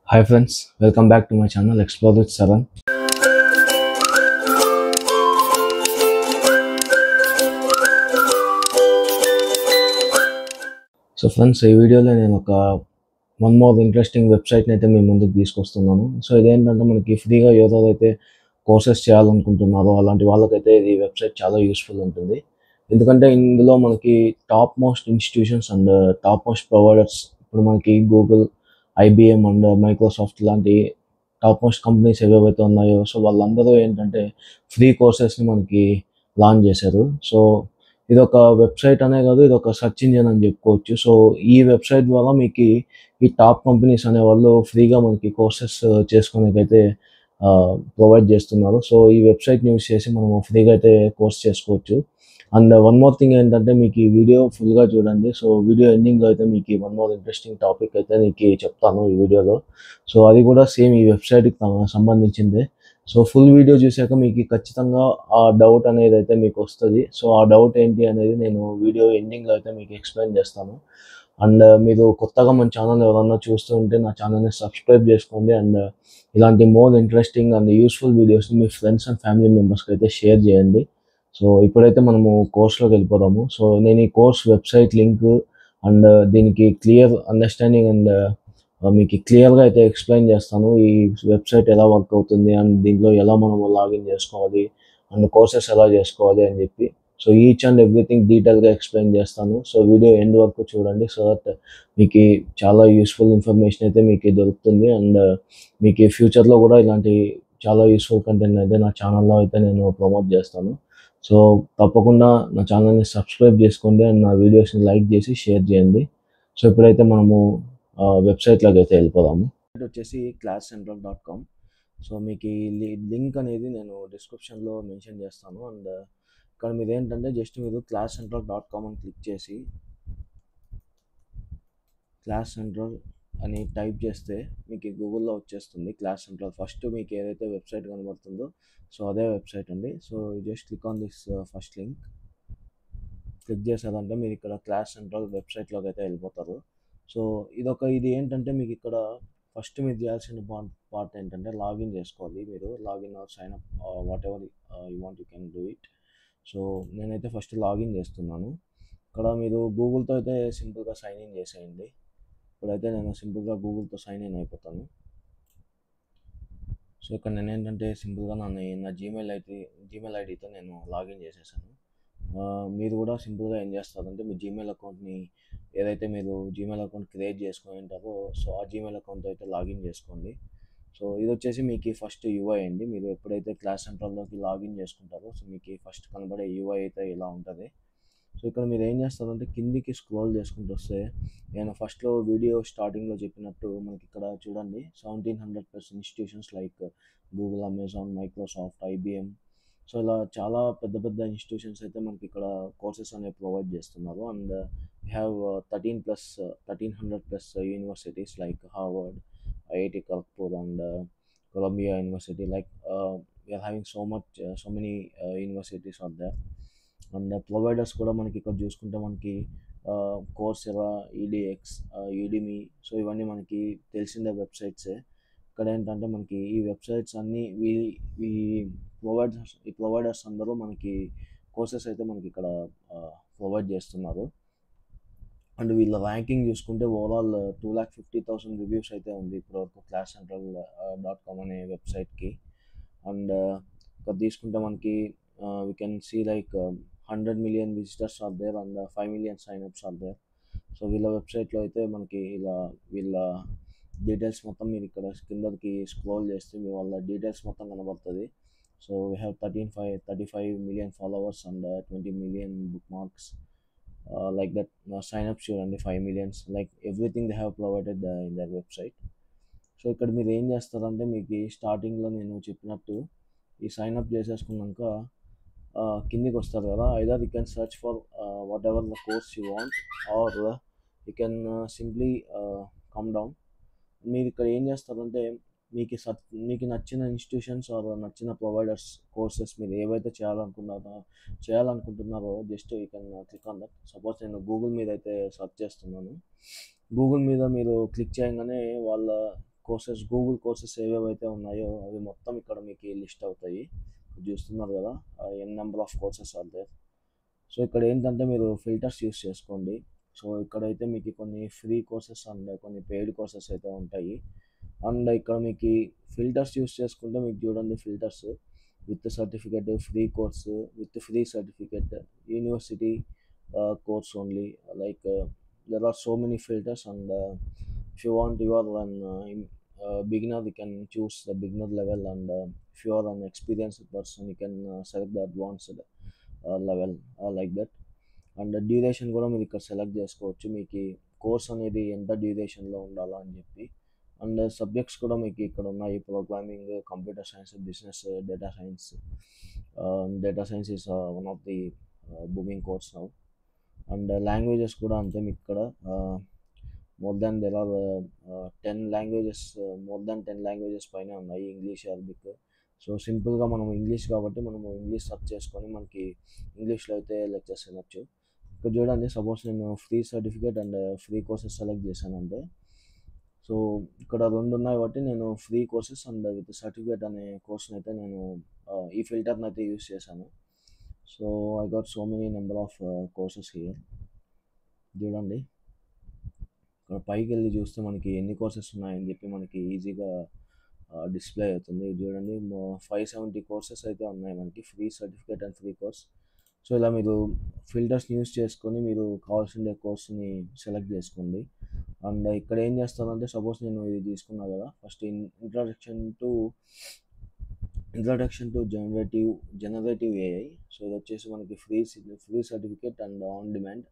Hi friends, welcome back to my channel Explore with Saran. So friends ఈ వీడియోలో నేను ఒక వన్ మోర్ ఇంట్రెస్టింగ్ వెబ్సైట్ని అయితే మీ ముందుకు తీసుకొస్తున్నాను. సో ఇదేంటంటే మనకి ఫ్రీగా ఎవరైతే కోర్సెస్ చేయాలనుకుంటున్నారో అలాంటి వాళ్ళకైతే ఈ వెబ్సైట్ చాలా యూస్ఫుల్ ఉంటుంది. ఎందుకంటే ఇందులో మనకి top most institutions and top most providers ఇప్పుడు మనకి గూగుల్, ఐబిఎం అండ్ మైక్రోసాఫ్ట్ లాంటి టాప్ మోస్ట్ కంపెనీస్ ఏవేవైతే ఉన్నాయో సో వాళ్ళందరూ ఏంటంటే ఫ్రీ కోర్సెస్ని మనకి లాంచ్ చేశారు. సో ఇదొక వెబ్సైట్ అనే కాదు, ఇదొక సెర్చ్ ఇంజిన్ అని చెప్పుకోవచ్చు. సో ఈ వెబ్సైట్ ద్వారా మీకు ఈ టాప్ కంపెనీస్ అనేవాళ్ళు ఫ్రీగా మనకి కోర్సెస్ చేసుకోవడానికైతే ప్రొవైడ్ చేస్తున్నారు. సో ఈ వెబ్సైట్ని యూస్ చేసి మనము ఫ్రీగా అయితే కోర్స్ చేసుకోవచ్చు. అండ్ వన్ మోర్ థింగ్ ఏంటంటే మీకు ఈ వీడియో ఫుల్గా చూడండి. సో వీడియో ఎండింగ్లో అయితే మీకు వన్ మోర్ ఇంట్రెస్టింగ్ టాపిక్ అయితే మీకు చెప్తాను ఈ వీడియోలో. సో అది కూడా సేమ్ ఈ వెబ్సైట్కి సంబంధించిందే. సో ఫుల్ వీడియో చూసాక మీకు ఖచ్చితంగా ఆ డౌట్ అనేది అయితే మీకు వస్తుంది. సో ఆ డౌట్ ఏంటి అనేది నేను వీడియో ఎండింగ్లో అయితే మీకు ఎక్స్ప్లెయిన్ చేస్తాను. అండ్ మీరు కొత్తగా మన ఛానల్ ఎవరన్నా చూస్తూ ఉంటే నా ఛానల్ని సబ్స్క్రైబ్ చేసుకోండి. అండ్ ఇలాంటి మోర్ ఇంట్రెస్టింగ్ అండ్ యూస్ఫుల్ వీడియోస్ని మీ ఫ్రెండ్స్ అండ్ ఫ్యామిలీ మెంబర్స్కి అయితే షేర్ చేయండి. సో ఇప్పుడైతే మనము కోర్స్లోకి వెళ్ళిపోదాము. సో నేను ఈ కోర్స్ వెబ్సైట్ లింక్ అండ్ దీనికి క్లియర్ అండర్స్టాండింగ్ అండ్ మీకు క్లియర్గా అయితే ఎక్స్ప్లెయిన్ చేస్తాను. ఈ వెబ్సైట్ ఎలా వర్క్ అవుతుంది అండ్ దీంట్లో ఎలా మనము లాగిన్ చేసుకోవాలి అండ్ కోర్సెస్ ఎలా చేసుకోవాలి అని చెప్పి. సో ఈచ్ అండ్ ఎవ్రీథింగ్ డీటెయిల్గా ఎక్స్ప్లెయిన్ చేస్తాను. సో వీడియో ఎండ్ వరకు చూడండి. సో దట్ మీకు చాలా యూస్ఫుల్ ఇన్ఫర్మేషన్ అయితే మీకు దొరుకుతుంది. అండ్ మీకు ఫ్యూచర్లో కూడా ఇలాంటి చాలా యూస్ఫుల్ కంటెంట్ అయితే నా ఛానల్లో అయితే నేను ప్రమోట్ చేస్తాను. సో తప్పకుండా నా ఛానల్ని సబ్స్క్రైబ్ చేసుకోండి అండ్ నా వీడియోస్ని లైక్ చేసి షేర్ చేయండి. సో ఇప్పుడైతే మనము వెబ్సైట్లోకి అయితే వెళ్ళిపోదాము. వచ్చేసి classcentral.com. సో మీకు ఈ లింక్ అనేది నేను డిస్క్రిప్షన్లో మెన్షన్ చేస్తాను. అండ్ ఇక్కడ మీరు ఏంటంటే జస్ట్ మీరు classcentral.com అని క్లిక్ చేసి క్లాస్ సెంట్రల్ అని టైప్ చేస్తే మీకు గూగుల్లో వచ్చేస్తుంది క్లాస్ సెంట్రల్. ఫస్ట్ మీకు ఏదైతే వెబ్సైట్ కనబడుతుందో సో అదే వెబ్సైట్ అండి. So just click on this first link. Click చేశారంటే మీరు ఇక్కడ క్లాస్ సెంట్రల్ వెబ్సైట్లోకి అయితే వెళ్ళిపోతారు. సో ఇది ఏంటంటే మీకు ఇక్కడ ఫస్ట్ మీరు చేయాల్సిన పార్ట్ ఏంటంటే లాగిన్ చేసుకోవాలి. మీరు login or sign up whatever you want you can do it. So నేనైతే ఫస్ట్ లాగిన్ చేస్తున్నాను. ఇక్కడ మీరు గూగుల్తో అయితే సింపుల్గా సైన్ ఇన్ చేసేయండి. ఇప్పుడైతే నేను సింపుల్గా గూగుల్తో సైన్ ఇన్ అయిపోతాను. సో ఇక్కడ నేను ఏంటంటే సింపుల్గా నా జీమెయిల్ ఐడితో నేను లాగిన్ చేసేసాను. మీరు కూడా సింపుల్గా ఏం చేస్తారంటే మీ జీమెయిల్ అకౌంట్ని ఏదైతే మీరు జీమెయిల్ అకౌంట్ క్రియేట్ చేసుకొని ఉంటారో సో ఆ జీమెయిల్ అకౌంట్ అయితే లాగిన్ చేసుకోండి. సో ఇది వచ్చేసి మీకు ఫస్ట్ యూఐ అండి. మీరు ఎప్పుడైతే క్లాస్ సెంట్రల్లోకి లాగిన్ చేసుకుంటారో సో మీకు ఫస్ట్ కనబడే యూఐ అయితే ఇలా ఉంటుంది. సో ఇక్కడ మీరు ఏం చేస్తారంటే కిందికి స్క్రోల్ చేసుకుంటూ వస్తే నేను ఫస్ట్లో వీడియో స్టార్టింగ్లో చెప్పినట్టు మనకి ఇక్కడ చూడండి 1700+ institutions like Google, Amazon, Microsoft, IBM. So ఇలా చాలా పెద్ద పెద్ద ఇన్స్టిట్యూషన్స్ అయితే మనకి ఇక్కడ కోర్సెస్ అనేవి ప్రొవైడ్ చేస్తున్నారు. And we have 1300+ universities like Harvard, IIT Kharagpur and Columbia university. Like we are having so many universities are there. And providers కూడా మనకి ఇక్కడ చూసుకుంటే మనకి కోర్సెరా, ఈడిఎక్స్, యూడిమి. సో ఇవన్నీ మనకి తెలిసిన వెబ్సైట్సే. ఇక్కడ ఏంటంటే మనకి ఈ వెబ్సైట్స్ అన్నీ ఈ ప్రొవైడర్స్ అందరూ మనకి కోర్సెస్ అయితే మనకి ఇక్కడ ప్రొవైడ్ చేస్తున్నారు. అండ్ వీళ్ళ ర్యాంకింగ్ చూసుకుంటే ఓవరాల్ 250,000 రివ్యూస్ అయితే ఉంది ఇప్పటివరకు classcentral.com అనే వెబ్సైట్కి. అండ్ ఇక్కడ తీసుకుంటే మనకి we can see like 100 million visitors are there and 5 million signups are there. So వీళ్ళ వెబ్సైట్లో అయితే మనకి వీళ్ళ డీటెయిల్స్ మొత్తం మీరు ఇక్కడ కిందకి స్క్రోల్ చేస్తే మీ వాళ్ళ డీటెయిల్స్ మొత్తం కనబడుతుంది. So we have 35 million followers and 20 million bookmarks. Like that signups చూడండి 5 million. Like everything they have provided in their website. So ఇక్కడ మీరు ఏం చేస్తారంటే మీకు స్టార్టింగ్లో నేను చెప్పినట్టు ఈ సైన్అప్ చేసేసుకున్నాక కిందికి వస్తారు కదా. Either you can search for whatever the course you want or you can simply come down. మీరు ఇక్కడ ఏం చేస్తారంటే మీకు నచ్చిన ఇన్స్టిట్యూషన్స్ ఆర్ నచ్చిన ప్రొవైడర్స్ కోర్సెస్ మీరు ఏవైతే చేయాలనుకుంటున్నారో just you can click on that. Suppose నేను గూగుల్ మీద అయితే సెర్చ్ చేస్తున్నాను. గూగుల్ మీద మీరు క్లిక్ చేయగానే వాళ్ళ కోర్సెస్, గూగుల్ కోర్సెస్ ఏవేవైతే ఉన్నాయో అవి మొత్తం ఇక్కడ మీకు లిస్ట్ అవుతాయి. చూస్తున్నారు కదా, n number of courses are there. So ఇక్కడ ఏంటంటే మీరు ఫిల్టర్స్ యూస్ చేసుకోండి. సో ఇక్కడైతే మీకు కొన్ని ఫ్రీ కోర్సెస్ అండ్ కొన్ని పెయిడ్ కోర్సెస్ అయితే ఉంటాయి. అండ్ ఇక్కడ మీకు ఫిల్టర్స్ యూస్ చేసుకుంటే మీకు చూడండి, filters with certificate, free course, with free certificate, university course only, like there are so many filters. And if you want, you are an beginner, you can choose the beginner level. And if you are an experienced person, you can select the advanced level, like that. And duration కూడా మీరు ఇక్కడ select చేసుకోవచ్చు, మీకు course అనేది ఎంత డ్యూరేషన్లో ఉండాలా అని చెప్పి. అండ్ సబ్జెక్ట్స్ కూడా మీకు ఇక్కడ ఉన్నాయి, programming, computer science, business, data science. Data science is one of the booming course now. And languages కూడా అంతే, మీకు ఇక్కడ more than there are 10 languages, more than 10 languages పైన ఉన్నాయి, ఇంగ్లీష్, అరబిక్. సో సింపుల్గా మనం ఇంగ్లీష్ కాబట్టి మనము ఇంగ్లీష్ సెర్చ్ చేసుకొని మనకి ఇంగ్లీష్లో అయితే లెక్చర్స్ వినొచ్చు. ఇక్కడ చూడండి, సపోజ్ నేను free certificate and free courses select చేశానంటే, సో ఇక్కడ 2 ఉన్నాయి కాబట్టి నేను free courses and with certificate అనే కోర్స్ని అయితే నేను ఈ ఫిల్టర్ని అయితే యూస్ చేశాను. So I got so many number of courses here. చూడండి, ఇక్కడ పైకి వెళ్ళి చూస్తే మనకి ఎన్ని కోర్సెస్ ఉన్నాయని చెప్పి మనకి ఈజీగా డిస్ప్లే అవుతుంది. చూడండి, 570 కోర్సెస్ అయితే ఉన్నాయి మనకి, free certificate and free course. So ఇలా మీరు ఫిల్టర్స్ని యూస్ చేసుకొని మీరు కావాల్సిన కోర్స్ని సెలెక్ట్ చేసుకోండి. అండ్ ఇక్కడ ఏం చేస్తానంటే, సపోజ్ నేను ఇది తీసుకున్నా కదా, first introduction to generative AI. So ఇది వచ్చేసి మనకి free certificate and on demand.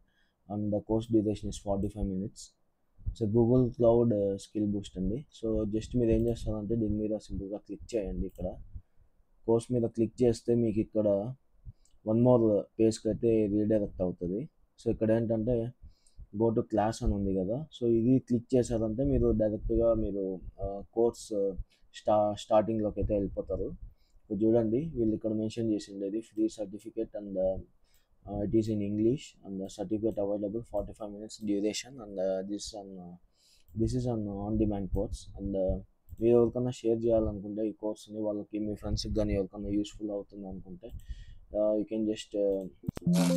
And the course duration is 45 minutes. So Google cloud skill Boost అండి. సో జస్ట్ మీరు ఏం చేస్తారంటే దీని మీద సింపుల్గా క్లిక్ చేయండి. ఇక్కడ కోర్స్ మీద క్లిక్ చేస్తే మీకు ఇక్కడ వన్ మోర్ పేజ్కి అయితే రీడైరెక్ట్ అవుతుంది. సో ఇక్కడ ఏంటంటే గో టు క్లాస్ అని ఉంది కదా, సో ఇది క్లిక్ చేశారంటే మీరు డైరెక్ట్గా మీరు కోర్స్ స్టార్టింగ్లోకి అయితే వెళ్ళిపోతారు. చూడండి, వీళ్ళు ఇక్కడ మెన్షన్ చేసిండేది free certificate and it is in English and the certificate available 45 minutes duration. And this is an on demand course. And మీరు ఎవరికైనా షేర్ చేయాలనుకుంటే ఈ కోర్స్ని, వాళ్ళకి మీ ఫ్రెండ్స్కి కానీ ఎవరికైనా యూస్ఫుల్ అవుతుంది అనుకుంటే you can just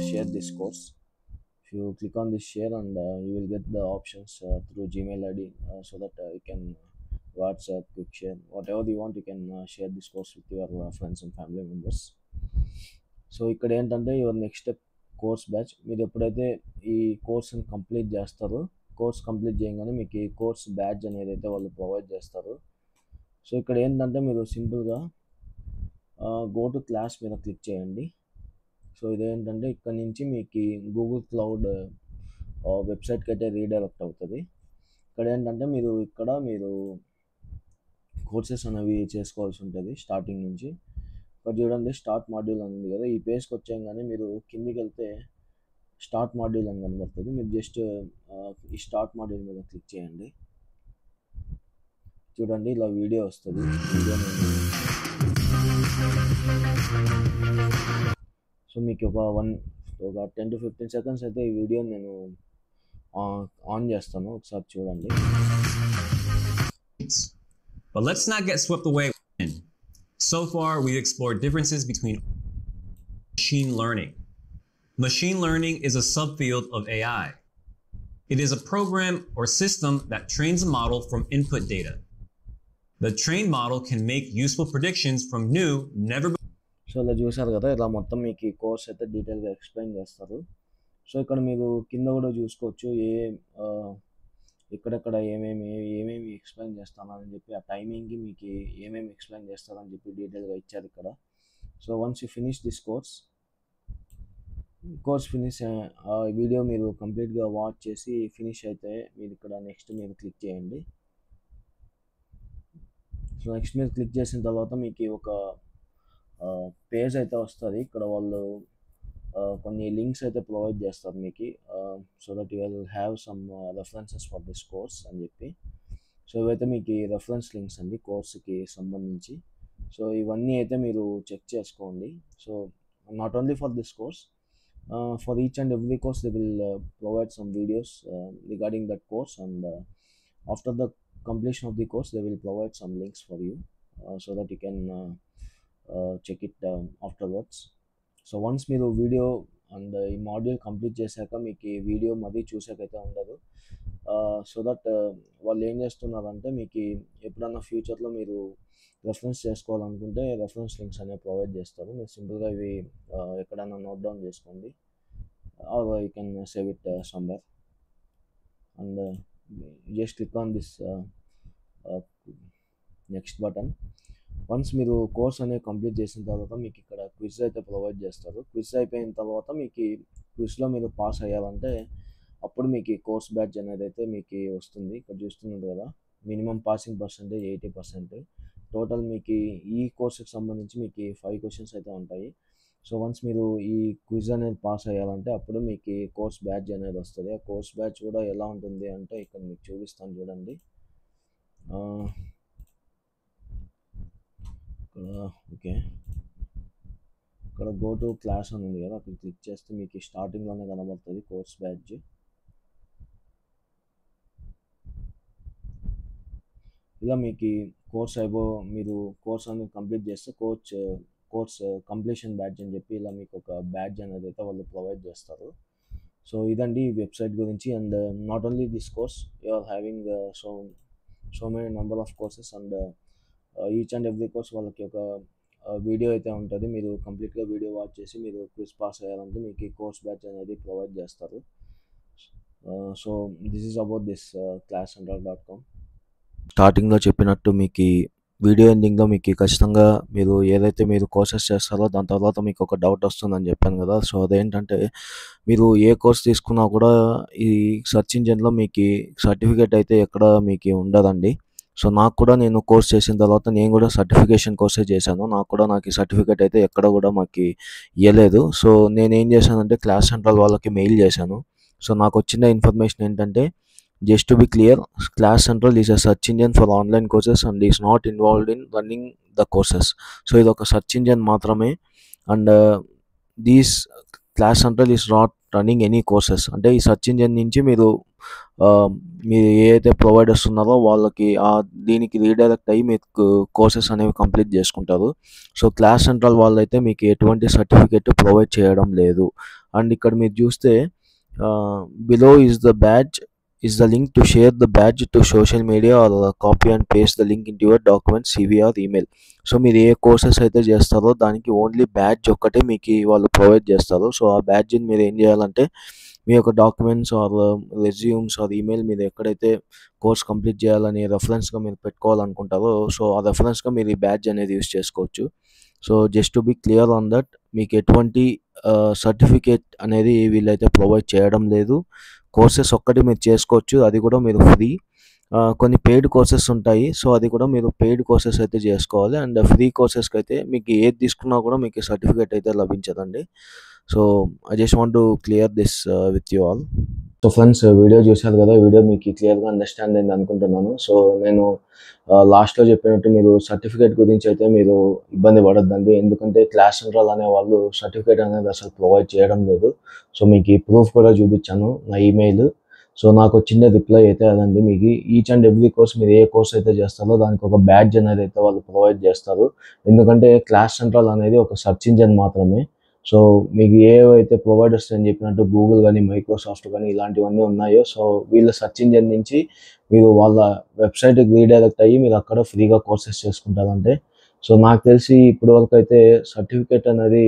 share this course. If you click on this share, and you will get the options through Gmail ID, so that you can WhatsApp, quick share, whatever you want, you can share this course with your friends and family members. So ఇక్కడ ఏంటంటే your next step course batch. మీరు ఎప్పుడైతే ఈ కోర్స్ని complete చేస్తారో, course complete చేయగానే మీకు ఈ course batch అనేది అయితే వాళ్ళు ప్రొవైడ్ చేస్తారు. సో ఇక్కడ ఏంటంటే మీరు సింపుల్గా గో టు క్లాస్ మీద క్లిక్ చేయండి. సో ఇదేంటంటే ఇక్కడ నుంచి మీకు గూగుల్ క్లౌడ్ వెబ్సైట్కి అయితే రీడైరెక్ట్ అవుతుంది. ఇక్కడ ఏంటంటే మీరు కోర్సెస్ అనేవి చేసుకోవాల్సి ఉంటుంది స్టార్టింగ్ నుంచి. ఇక్కడ చూడండి, స్టార్ట్ మాడ్యూల్ అని ఉంది కదా, ఈ పేజ్కి వచ్చాగానే మీరు కిందికి వెళ్తే స్టార్ట్ మాడ్యూల్ అని కనబడుతుంది. మీరు జస్ట్ ఈ స్టార్ట్ మాడ్యూల్ మీద క్లిక్ చేయండి. చూడండి, ఇలా వీడియో వస్తుంది. సో మీకు ఒక 10 to 15 seconds అయితే ఈ వీడియో నేను ఆన్ చేస్తాను, ఒకసారి చూడండి. But let's not get swept away. So far, we've explored differences between machine learning. Machine learning is a subfield of AI. It is a program or system that trains a model from input data. The trained model can make useful predictions from new, never. So ఇలా చూసారు కదా, ఇలా మొత్తం మీకు ఈ course అయితే డీటెయిల్గా explain చేస్తారు. సో ఇక్కడ మీరు కింద కూడా చూసుకోవచ్చు ఇక్కడెక్కడ ఏమేమి ఎక్స్ప్లెయిన్ చేస్తానని చెప్పి, ఆ టైమింగ్కి మీకు ఏమేమి ఎక్స్ప్లెయిన్ చేస్తారని చెప్పి డీటెయిల్గా ఇచ్చారు ఇక్కడ. So once you finish this course finish video మీరు కంప్లీట్గా వాచ్ చేసి ఫినిష్ అయితే మీరు ఇక్కడ నెక్స్ట్ మీరు క్లిక్ చేయండి. సో నెక్స్ట్ మీరు క్లిక్ చేసిన తర్వాత మీకు ఒక పేజ్ అయితే వస్తుంది. ఇక్కడ వాళ్ళు కొన్ని లింక్స్ అయితే ప్రొవైడ్ చేస్తారు మీకు, so that you will have some references for this course అని చెప్పి. సో ఇవైతే మీకు రెఫరెన్స్ లింక్స్ అండి కోర్స్కి సంబంధించి. సో ఇవన్నీ అయితే మీరు చెక్ చేసుకోండి. So not only for this course, for each and every course they will provide some videos regarding that course. And after the completion of the course they will provide some links for you, so that you can check it afterwards. So once మీరు video and ఈ module complete చేశాక మీకు ఈ video మరీ చూసాకైతే ఉండదు. So that వాళ్ళు ఏం చేస్తున్నారంటే మీకు ఎప్పుడన్నా ఫ్యూచర్లో మీరు రెఫరెన్స్ చేసుకోవాలనుకుంటే రెఫరెన్స్ లింక్స్ అనేవి ప్రొవైడ్ చేస్తారు. మీరు సింపుల్గా ఇవి ఎక్కడైనా నోట్ డౌన్ చేసుకోండి, or you can save it somewhere and just click on this next button. Once మీరు కోర్స్ అనేది కంప్లీట్ చేసిన తర్వాత మీకు ఇక్కడ క్విజ్ అయితే ప్రొవైడ్ చేస్తారు. క్విజ్ అయిపోయిన తర్వాత మీకు క్విజ్లో మీరు పాస్ అయ్యాలంటే అప్పుడు మీకు కోర్స్ బ్యాచ్ అనేది అయితే మీకు వస్తుంది. ఇక్కడ చూస్తున్నారు కదా, మినిమం పాసింగ్ పర్సెంటేజ్ 80%. టోటల్ మీకు ఈ కోర్సుకి సంబంధించి మీకు 5 క్వశ్చన్స్ అయితే ఉంటాయి. సో వన్స్ మీరు ఈ క్విజ్ అనేది పాస్ అయ్యాలంటే అప్పుడు మీకు కోర్స్ బ్యాచ్ అనేది వస్తుంది. ఆ కోర్స్ బ్యాచ్ కూడా ఎలా ఉంటుంది అంటే ఇక్కడ మీకు చూపిస్తాను చూడండి. ఓకే, ఇక్కడ గో టు క్లాస్ అని ఉంది కదా, అక్కడ క్లిక్ చేస్తే మీకు స్టార్టింగ్లోనే కనబడుతుంది కోర్స్ బ్యాచ్. ఇలా మీకు కోర్స్ మీరు కోర్స్ అనేది కంప్లీట్ చేస్తే కోర్స్ కంప్లీషన్ బ్యాచ్ అని చెప్పి ఇలా మీకు ఒక బ్యాచ్ అనేది అయితే వాళ్ళు ప్రొవైడ్ చేస్తారు. సో ఇదండి ఈ వెబ్సైట్ గురించి. And not only this course, you are having so many number of courses and each and every course వాళ్ళకి ఒక వీడియో అయితే ఉంటుంది. మీరు కంప్లీట్గా వీడియో వాచ్ చేసి మీరు క్విజ్ పాస్ అయ్యాలంటే మీకు ఈ కోర్స్ బ్యాచ్ అనేది ప్రొవైడ్ చేస్తారు. So this is about this classcentral.com. స్టార్టింగ్లో చెప్పినట్టు మీకు వీడియో ఎండింగ్లో మీకు ఖచ్చితంగా మీరు ఏదైతే మీరు కోర్సెస్ చేస్తారో దాని తర్వాత మీకు ఒక డౌట్ వస్తుందని చెప్పాను కదా. సో అదేంటంటే మీరు ఏ కోర్స్ తీసుకున్నా కూడా ఈ సెర్చ్ ఇంజిన్లో మీకు సర్టిఫికేట్ అయితే ఎక్కడ మీకు ఉండదండి. సో నాకు కూడా నేను కోర్స్ చేసిన తర్వాత నేను కూడా సర్టిఫికేషన్ కోర్సే చేశాను. నాకు ఈ సర్టిఫికేట్ అయితే ఎక్కడ కూడా మాకు ఇవ్వలేదు. సో నేనేం చేశానంటే క్లాస్ సెంట్రల్ వాళ్ళకి మెయిల్ చేశాను. సో నాకు వచ్చిన ఇన్ఫర్మేషన్ ఏంటంటే, just to be clear, class central is a search engine for online courses and is not involved in running the courses. So ఇది ఒక సర్చ్ ఇంజిన్ మాత్రమే. And these class central is not running any courses. అంటే ఈ search engine నుంచి మీరు ఏదైతే providers ఉన్నారో వాళ్ళకి దీనికి రీడైరెక్ట్ అయ్యి మీకు కోర్సెస్ అనేవి కంప్లీట్ చేసుకుంటారు. సో క్లాస్ సెంట్రల్ వాళ్ళైతే మీకు ఎటువంటి సర్టిఫికేట్ ప్రొవైడ్ చేయడం లేదు. అండ్ ఇక్కడ మీరు చూస్తే below is the badge is the link to share the badge to social media or copy and paste the link into your document, CV or email. So మీరు ఏ courses అయితే చేస్తారో దానికి only badge ఒక్కటే మీకు వాళ్ళు ప్రొవైడ్ చేస్తారు. So ఆ బ్యాడ్జ్ని మీరు ఏం చేయాలంటే మీ యొక్క documents or resumes or email మీరు ఎక్కడైతే కోర్స్ కంప్లీట్ చేయాలని రెఫరెన్స్గా మీరు పెట్టుకోవాలనుకుంటారో సో ఆ రెఫరెన్స్గా మీరు ఈ బ్యాడ్జ్ అనేది యూస్ చేసుకోవచ్చు. So just to be clear on that, మీకు ఎటువంటి సర్టిఫికేట్ అనేది వీళ్ళైతే ప్రొవైడ్ చేయడం లేదు. కోర్సెస్ ఒక్కటి మీరు చేసుకోవచ్చు, అది కూడా మీరు ఫ్రీ. కొన్ని పెయిడ్ కోర్సెస్ ఉంటాయి, సో అది కూడా మీరు పెయిడ్ కోర్సెస్ అయితే చేసుకోవాలి. అండ్ ఫ్రీ కోర్సెస్కి అయితే మీకు ఏది తీసుకున్నా కూడా మీకు సర్టిఫికేట్ అయితే లభించదండి. So I just want to clear this with you all. So friends, video చూశారు కదా, వీడియో మీకు క్లియర్గా అండర్స్టాండ్ అయింది అనుకుంటున్నాను. సో నేను లాస్ట్లో చెప్పినట్టు మీరు సర్టిఫికేట్ గురించి అయితే మీరు ఇబ్బంది పడొద్దండి, ఎందుకంటే క్లాస్ సెంట్రల్ అనే వాళ్ళు సర్టిఫికేట్ అనేది అసలు ప్రొవైడ్ చేయడం లేదు. సో మీకు ఈ ప్రూఫ్ కూడా చూపించాను, నా ఈమెయిల్. సో నాకు వచ్చిన రిప్లై అయితే అదండి. మీకు ఈచ్ అండ్ ఎవ్రీ కోర్స్ మీరు ఏ కోర్స్ అయితే చేస్తారో దానికి ఒక బ్యాడ్జ్ అనేది అయితే వాళ్ళు ప్రొవైడ్ చేస్తారు. ఎందుకంటే క్లాస్ సెంట్రల్ అనేది ఒక సెర్చ్ ఇంజిన్ మాత్రమే. సో మీకు ఏవైతే ప్రొవైడర్స్ అని చెప్పినట్టు గూగుల్ కానీ మైక్రోసాఫ్ట్ కానీ ఇలాంటివన్నీ ఉన్నాయో, సో వీళ్ళ సెర్చ్ ఇంజిన్ నుంచి మీరు వాళ్ళ వెబ్సైట్కి రీడైరెక్ట్ అయ్యి మీరు అక్కడ ఫ్రీగా కోర్సెస్ చేసుకుంటారంటే. సో నాకు తెలిసి ఇప్పటివరకు అయితే సర్టిఫికేట్ అనేది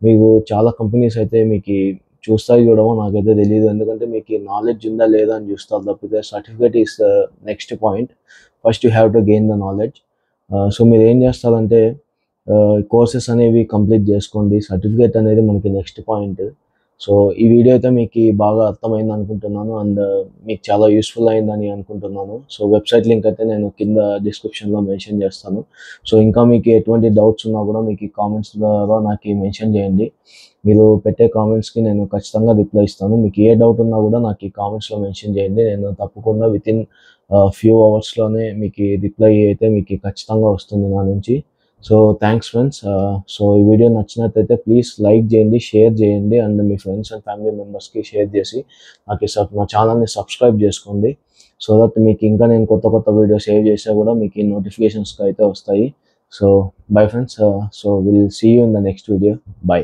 మీకు చాలా కంపెనీస్ అయితే మీకు చూస్తాయి చూడమో నాకైతే తెలియదు, ఎందుకంటే మీకు నాలెడ్జ్ ఉందా లేదా అని చూస్తారు తప్పితే certificate is the next point. First you have to gain the knowledge. So మీరు ఏం చేస్తారంటే కోర్సెస్ అనేవి కంప్లీట్ చేసుకోండి, సర్టిఫికేట్ అనేది మనకి నెక్స్ట్ పాయింట్. సో ఈ వీడియో అయితే మీకు బాగా అర్థమైంది అనుకుంటున్నాను అండ్ మీకు చాలా యూస్ఫుల్ అయిందని అనుకుంటున్నాను. సో వెబ్సైట్ లింక్ అయితే నేను కింద డిస్క్రిప్షన్లో మెన్షన్ చేస్తాను. సో ఇంకా మీకు ఎటువంటి డౌట్స్ ఉన్నా కూడా మీకు కామెంట్స్ ద్వారా నాకు మెన్షన్ చేయండి. మీరు పెట్టే కామెంట్స్కి నేను ఖచ్చితంగా రిప్లై ఇస్తాను. మీకు ఏ డౌట్ ఉన్నా కూడా నాకు ఈ కామెంట్స్లో మెన్షన్ చేయండి, నేను తప్పకుండా వితిన్ ఫ్యూ అవర్స్లోనే మీకు రిప్లై అయితే మీకు ఖచ్చితంగా వస్తుంది నా నుంచి. So thanks friends. సో ఈ వీడియో నచ్చినట్లయితే ప్లీజ్ లైక్ చేయండి, షేర్ చేయండి and me friends and family మెంబర్స్కి షేర్ చేసి నా ఛానల్ని సబ్స్క్రైబ్ చేసుకోండి. సో దట్ మీకు ఇంకా నేను కొత్త కొత్త వీడియోస్ సేవ్ చేసినా కూడా మీకు ఈ నోటిఫికేషన్స్కి అయితే వస్తాయి. So bye friends, so will see you in the next video. By.